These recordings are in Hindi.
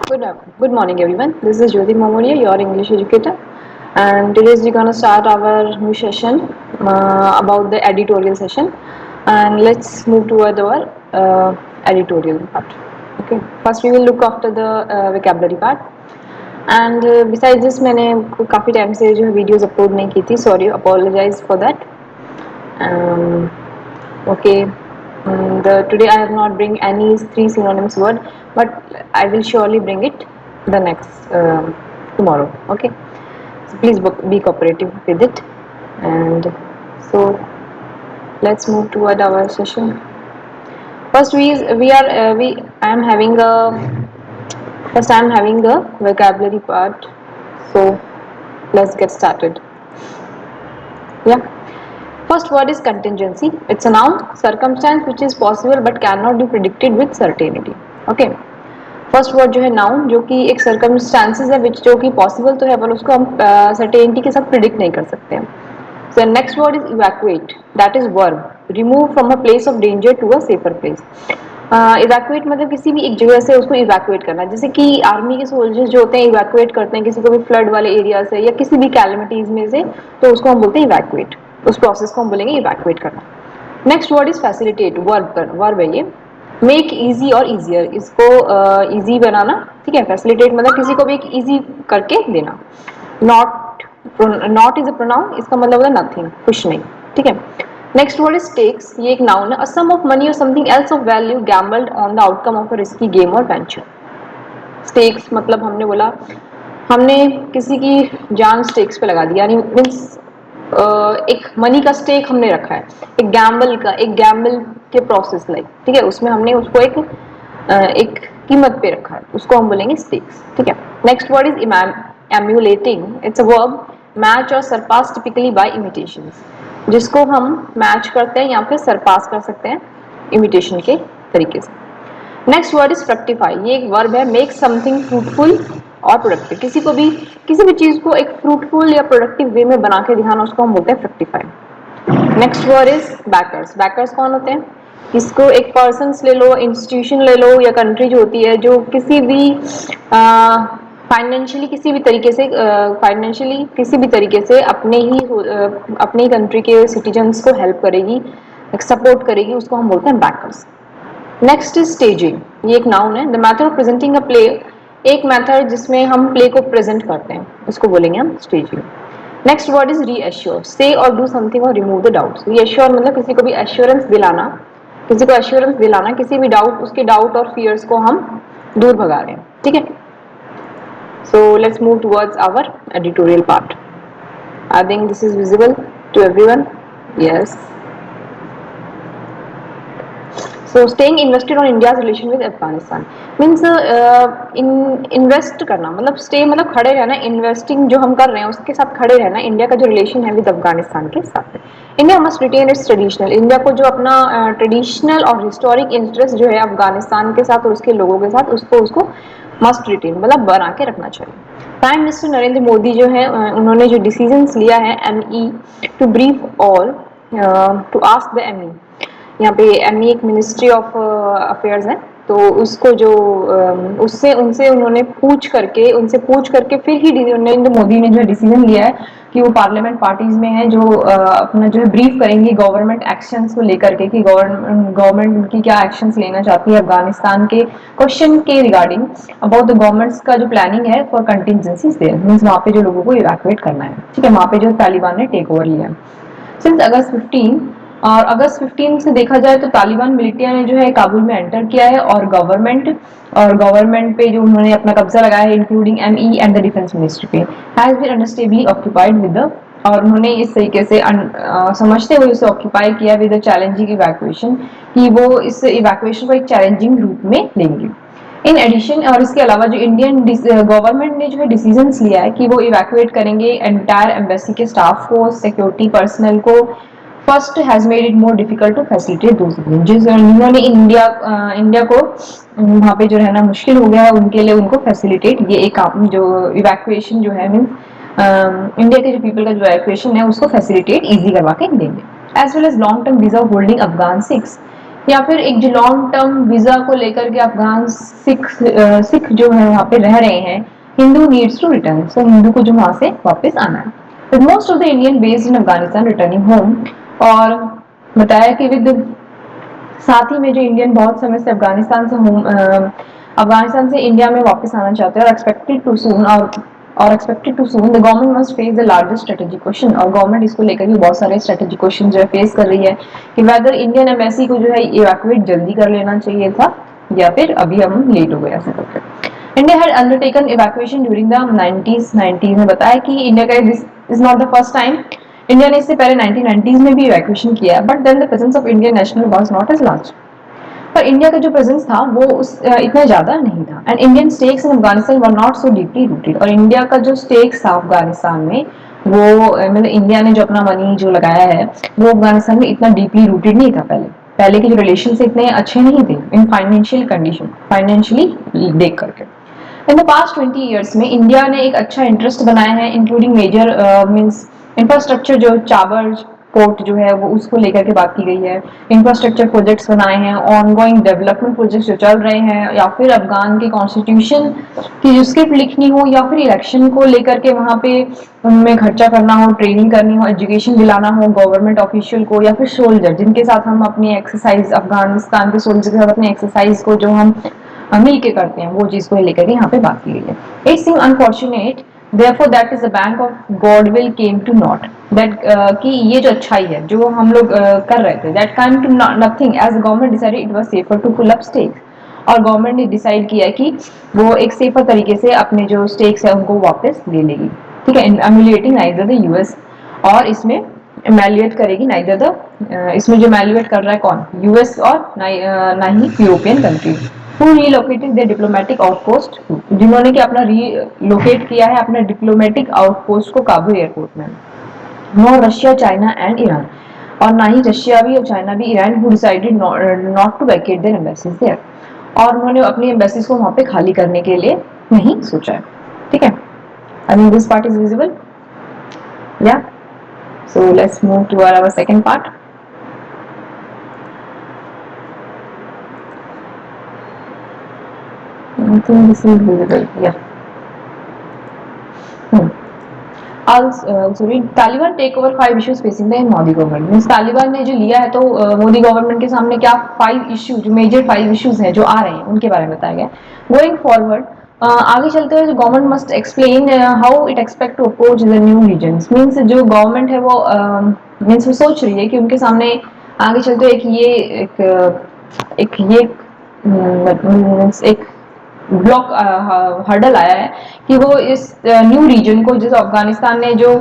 Good morning, everyone. This is Jyoti Mamoria, your English educator, and today we're gonna start our new session about the editorial session. And let's move toward our editorial part. Okay. First, we will look after the vocabulary part. And besides this, मैंने काफ़ी टाइम से जो वीडियोस अपलोड नहीं की थी. Sorry, apologize for that. Okay. Today I have not bring any three synonyms word, but I will surely bring it the next tomorrow. Okay, so please be cooperative with it. And so let's move toward our session. First, I am having a first I am having a vocabulary part. So let's get started. Yeah. First word is contingency. It's a noun, circumstance which is possible but cannot be predicted with certainty. Okay. First word जो है नाउन, जो कि एक सर्कमस्टांसेस है विच जो कि पॉसिबल तो है पर उसको हम सर्टेनिटी के साथ प्रिडिक्ट नहीं कर सकते हैं. So next word is evacuate, that is verb, remove from a place of danger to a safer place. Evacuate मतलब किसी भी एक जगह से उसको इवैक्यूएट करना, जैसे कि आर्मी के सोल्जर्स जो होते हैं इवैक्यूएट करते हैं किसी को भी फ्लड वाले एरिया से या किसी भी कैलेमिटीज में से, तो उसको हम बोलते हैं इवैक्यूएट. उस प्रोसेस को हम बोलेंगे इवैक्यूएट करना. Next word is facilitate, verb है ये. मेक इजी और इजियर, इसको इजी बनाना. ठीक है. फैसिलिटेट मतलब किसी को भी एक इजी करके देना. नॉट इज अ प्रोनाउन, इसका मतलब होता है नथिंग, कुछ नहीं. ठीक है. नेक्स्ट वर्ड इज स्टेक्स, ये एक नाउन है. अ सम ऑफ मनी और something else of value gambled on the outcome of a risky game और वेंचर. स्टेक्स मतलब हमने बोला हमने किसी की जान स्टेक्स पे लगा दी, यानी मीन्स एक मनी का स्टेक हमने रखा है, एक गैम्बल के प्रोसेस लाइक. ठीक है. उसमें हमने उसको एक कीमत पे रखा है, उसको हम बोलेंगे स्टेक्स. ठीक है. Next word is emulating. It's a verb, match और सरपास टिपिकली बाय इमिटेशंस, जिसको हम मैच करते हैं या फिर सरपास कर सकते हैं इमिटेशन के तरीके से. नेक्स्ट वर्ड इज फ्रक्टिफाई, ये एक वर्ब है. मेक समथिंग फ्रूटफुल और प्रोडक्टिव, किसी भी चीज को एक फ्रूटफुल या प्रोडक्टिव वे में बना के दिखाना, उसको हम बोलते हैं fructify. Next word is bakers. Bakers कौन होते हैं? इसको एक पर्सन ले लो, इंस्टीट्यूशन ले लो, या कंट्री जो होती है जो किसी भी फाइनेंशियली किसी भी तरीके से अपने ही कंट्री के सिटीजन्स को हेल्प करेगी, सपोर्ट करेगी, उसको हम बोलते हैं बैकर्स. नेक्स्ट इज स्टेजिंग, ये एक नाउन है. The method of presenting a play, एक मेथड जिसमें हम प्ले को प्रेजेंट करते हैं, उसको बोलेंगे हम staging. Next word is reassure, से और डू समथिंग और रिमूव द डाउट्स. रीअश्योर मतलब किसी को भी एश्योरेंस दिलाना, किसी भी डाउट, उसके डाउट और फियर्स को हम दूर भगा रहे हैं. ठीक है. So let's move towards our editorial part. I think this is visible to everyone. Yes. So staying invested on India's relation with Afghanistan means invest करना, मतलब स्टे मतलब खड़े रहना. इन्वेस्टिंग जो हम कर रहे हैं उसके साथ खड़े रहना. इंडिया का जो रिलेशन है विद अफगानिस्तान के साथ, India must retain its traditional, India को जो अपना ट्रेडिशनल और हिस्टोरिक इंटरेस्ट जो है अफगानिस्तान के साथ और उसके लोगों के साथ, उसको मस्ट रिटेन मतलब बना के रखना चाहिए. प्राइम मिनिस्टर नरेंद्र मोदी जो है उन्होंने जो डिसीजंस लिया है ME to brief all to ask the ME, यहाँ पे ME एक मिनिस्ट्री ऑफ अफेयर्स है, तो उसको जो उससे उनसे उन्होंने पूछ करके फिर ही नरेंद्र मोदी ने जो डिसीजन लिया है कि वो पार्लियामेंट पार्टीज में है जो अपना जो है ब्रीफ करेंगे गवर्नमेंट एक्शंस को लेकर के, कि गवर्नमेंट उनकी क्या एक्शंस लेना चाहती है अफगानिस्तान के क्वेश्चन के रिगार्डिंग अबाउट द गवर्नमेंट्स का जो प्लानिंग है फॉर कंटिजेंसीज देयर, मींस वहाँ पे जो लोगों को इवैक्यूएट करना है. ठीक है. वहाँ पे जो तालिबान ने टेक ओवर लिया है सिंस अगस्त 15, और अगस्त 15 से देखा जाए तो तालिबान मिलिटिया ने जो है काबुल में एंटर किया है, और गवर्नमेंट पे जो उन्होंने अपना कब्जा लगाया है including ME and the defence ministry पे, has been unstably occupied with the, और उन्होंने इस तरीके से समझते हुए उसे ऑक्यूपाई किया विद द चैलेंजिंग इवैक्यूएशन, कि वो इस इवैक्यूएशन को एक चैलेंजिंग रूप में लेंगे. इन एडिशन, और इसके अलावा जो इंडियन गवर्नमेंट ने जो है डिसीजंस लिया है कि वो इवैक्यूएट करेंगे एंटायर एम्बेसी के स्टाफ को, सिक्योरिटी पर्सनल को. First has made it more difficult to facilitate those जिन्होंने इंडिया को वहाँ पे जो रहना मुश्किल हो गया है उनके लिए उनको फैसिलिटेट, ये एक जो इवैक्यूएशन जो है मीन्स इंडिया के जो पीपल का जो इवैक्यूएशन है उसको फैसिलिटेट इजी करवा के देंगे. As well as long term visa holding Afghan Sikhs, या फिर एक जो लॉन्ग टर्म वीजा को लेकर के अफगान सिख जो है वहाँ पे रह रहे हैं, हिंदू नीड्स टू रिटर्न, सो हिंदू को जो वहाँ से वापस आना है। But most of the Indian based in Afghanistan returning home, और बताया कि विद साथ ही में जो इंडियन बहुत समय से अफगानिस्तान से इंडिया में वापस आना चाहते हैं, और expected too soon the government must face the largest strategic question, और गवर्नमेंट इसको लेकर भी बहुत सारे स्ट्रेटेजिक क्वेश्चन जो है फेस कर रही है कि वेदर इंडियन एम्बेसी को जो है इवैक्यूएट जल्दी कर लेना चाहिए था, या फिर अभी हम लेट हो गए ऐसा करके। India had undertaken evacuation during the 90s में बताया कि इंडिया का this is not the first time, India ने इससे पहले 1990s में भी इवैक्यूएशन किया है, but then the presence of Indian national was not as large. पर इंडिया का जो प्रेजेंस था वो इतना ज्यादा नहीं था, and Indian stakes in Afghanistan were not so deeply rooted, और इंडिया का जो स्टेक्स था अफगानिस्तान में वो मतलब इंडिया ने जो अपना मनी जो लगाया है वो अफगानिस्तान में इतना डीपली रूटेड नहीं था। पहले के जो रिलेशन इतने अच्छे नहीं थे इन फाइनेंशियल कंडीशन, फाइनेंशियली देख करके। इन द पास्ट 20 ईयर्स में इंडिया ने एक अच्छा इंटरेस्ट बनाया है, इंक्लूडिंग मेजर मीन्स इंफ्रास्ट्रक्चर, जो चाबर पोर्ट जो है वो उसको लेकर के बात की गई है, इंफ्रास्ट्रक्चर प्रोजेक्ट्स बनाए हैं, ऑनगोइंग डेवलपमेंट प्रोजेक्ट्स जो चल रहे हैं, या फिर अफगान के कॉन्स्टिट्यूशन की जो स्क्रिप्ट लिखनी हो, या फिर इलेक्शन को लेकर के वहाँ पे उनमें खर्चा करना हो, ट्रेनिंग करनी हो, एजुकेशन दिलाना हो गवर्नमेंट ऑफिशियल को, या फिर सोल्जर जिनके साथ हम अपनी एक्सरसाइज, अफगानिस्तान के सोल्जर के साथ अपनी एक्सरसाइज को जो हम मिल के करते हैं, वो चीज को लेकर के यहाँ पे बात की गई है। It seem unfortunate therefore that is the bank of Godwill came to naught, that कि ये जो अच्छाई है जो हम लोग कर रहे थे, that came to nothing as the government decided it was safer to pull up stakes, और गवर्नमेंट ने डिसाइड किया कि वो एक सेफर तरीके से अपने जो स्टेक्स है उनको वापस ले लेगी, ठीक है, एम्यूलेटिंग नाइदर द यूएस, और इसमें एमेल्युएट करेगी नाइदर द, इसमें जो एमेल्युएट कर रहा है कौन, यूएस, और ना ही European country, who relocated their diplomatic outpost, जिन्होंने कि अपना रीलोकेट किया है अपने डिप्लोमेटिक आउटपोस्ट को काबुल एयरपोर्ट में। No Russia, China and Iran, और ना ही रशिया भी और चाइना भी Iran, who decided not to vacate their embassies there, और उन्होंने अपनी एम्बेसीज को वहां पे खाली करने के लिए नहीं सोचा है, ठीक है। I mean this part is visible, yeah. So let's move to our second part. I think this is visible, yeah. Taliban take over 5 issues facing the Modi government, means Taliban ने जो लिया है तो मोदी गवर्नमेंट के सामने क्या 5 इश्यूज, मेजर 5 इश्यूज हैं जो आ रहे हैं उनके बारे में बताया गया। गोइंग फॉरवर्ड, आगे चलते हुए government must explain how it expect to approach the new regimes, means जो गवर्नमेंट है वो मींस वो सोच रही है कि उनके सामने आगे चलते हुए एक ब्लॉक हर्डल आया है कि वो इस न्यू रीजन को, जिस अफगानिस्तान ने जो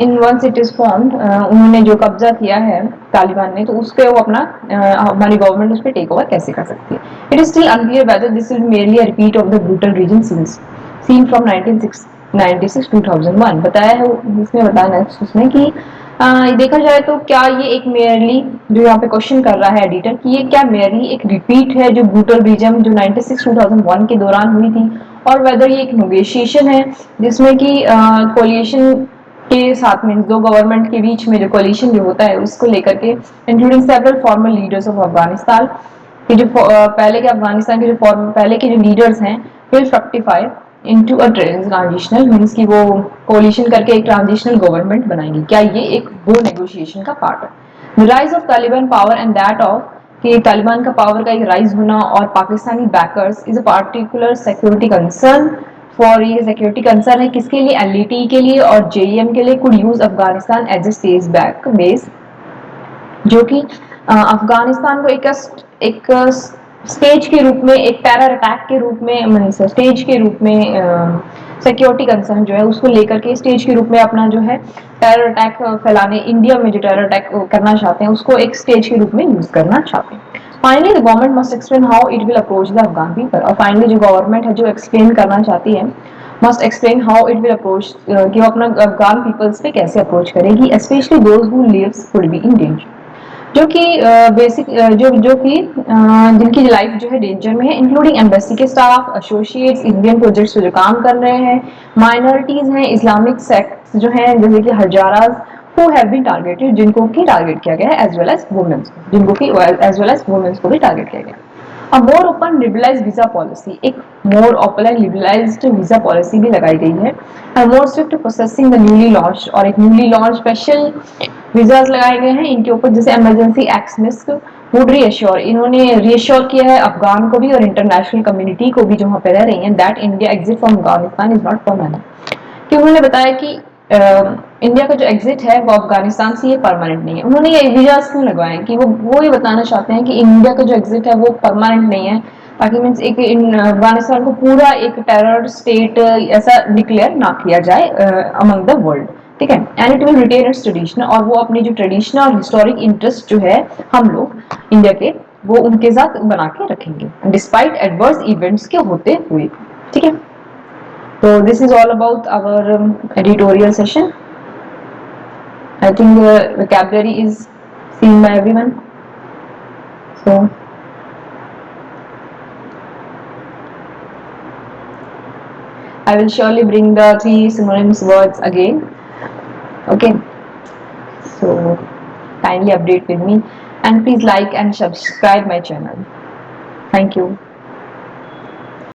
इन वंस इट इज फॉर्म्ड उन्होंने जो कब्जा किया है तालिबान ने, तो उस पर वो अपना हमारी गवर्नमेंट उस पर टेक ओवर कैसे कर सकती है। It is still unclear whether this is merely a repeat of the brutal regime seen from 1996-2001, बताया है इसमें, बताया है उसमें कि देखा जाए तो क्या ये एक मेयरली, जो यहाँ पे क्वेश्चन कर रहा है एडिटर, कि ये क्या मेयरली एक रिपीट है जो ब्रूटल रीजन जो 96-2001 के दौरान हुई थी, और वेदर ये एक नेगोशिएशन है जिसमें कि कोलिशन के साथ में दो गवर्नमेंट के बीच में जो कोलिशन जो होता है उसको लेकर के, including several farmer leaders of Afghanistan, कि जो पहले के अफगानिस्तान के जो पहले के जो लीडर्स हैं will fructify into a transitional, means कि वो कोलिशन करके एक ट्रांजिशनल गवर्नमेंट बनाएंगी। क्या ये एक वो नेगोशिएशन का पार्ट है। The rise of Taliban power and that of, कि तालिबान का पावर का एक राइज होना और Pakistani bakers is a particular security concern for, ये सिक्योरिटी कंसर्न है किसके लिए, एलईटी के लिए और जेईएम के लिए, could use Afghanistan as a stage back base, जो कि अफगानिस्तान को एक स्टेज के रूप में, एक टेरर अटैक के रूप में, स्टेज के रूप में सिक्योरिटी कंसर्न जो है उसको लेकर के स्टेज के रूप में अपना जो है टेरर अटैक फैलाने, इंडिया में जो टेरर अटैक करना चाहते हैं उसको एक स्टेज के रूप में यूज करना चाहते हैं। Finally the government must explain how it will approach the Afghan people, और फाइनली जो गवर्नमेंट है जो एक्सप्लेन करना चाहती है, must explain how it will approach, कि वो अपना अफगान पीपल्स पे कैसे अप्रोच करेगी, specially those who lives could be in danger, जो कि बेसिक जो कि जिनकी लाइफ जो है डेंजर में है, इंक्लूडिंग एम्बेसी के स्टाफ, एसोसिएट्स, इंडियन प्रोजेक्ट्स जो काम कर रहे हैं, माइनॉरिटीज हैं, इस्लामिक सेक्ट्स जो हैं जैसे कि Hazaras, who have been targeted, जिनको की टारगेट किया गया है, as well as women, जिनको की as well as women को भी टारगेट किया गया। A more open liberalized visa policy, एक more open and liberalized visa policy भी लगाई गई है। And more strict processing the newly launched, और एक newly launched special visas लगाए गए हैं इनके ऊपर, जैसे emergency access would reassure, इन्होंने reassure किया है अफगान को भी और इंटरनेशनल कम्युनिटी को भी जो वहाँ पे रह रही हैं, that India exit from Afghanistan is not permanent, कि उन्होंने बताया कि इंडिया का जो एग्जिट है वो अफगानिस्तान से ये परमानेंट नहीं है। उन्होंने ये वीजास क्यों लगवाए कि वो ये बताना चाहते हैं कि इंडिया का जो एग्जिट है वो परमानेंट नहीं है, ताकि मीन्स एक अफगानिस्तान को पूरा एक टेरर स्टेट ऐसा डिक्लेयर ना किया जाए अमंग द वर्ल्ड, ठीक है। And it will retain its traditional, और वो अपनी जो ट्रेडिशनल और हिस्टोरिक इंटरेस्ट जो है हम लोग इंडिया के, वो उनके साथ बना के रखेंगे डिस्पाइट एडवर्स इवेंट्स के होते हुए, ठीक है। So this is all about our editorial session. I think vocabulary is seen by everyone. So I will surely bring the 3 synonymous words again. Okay. So kindly update with me and please like and subscribe my channel. Thank you.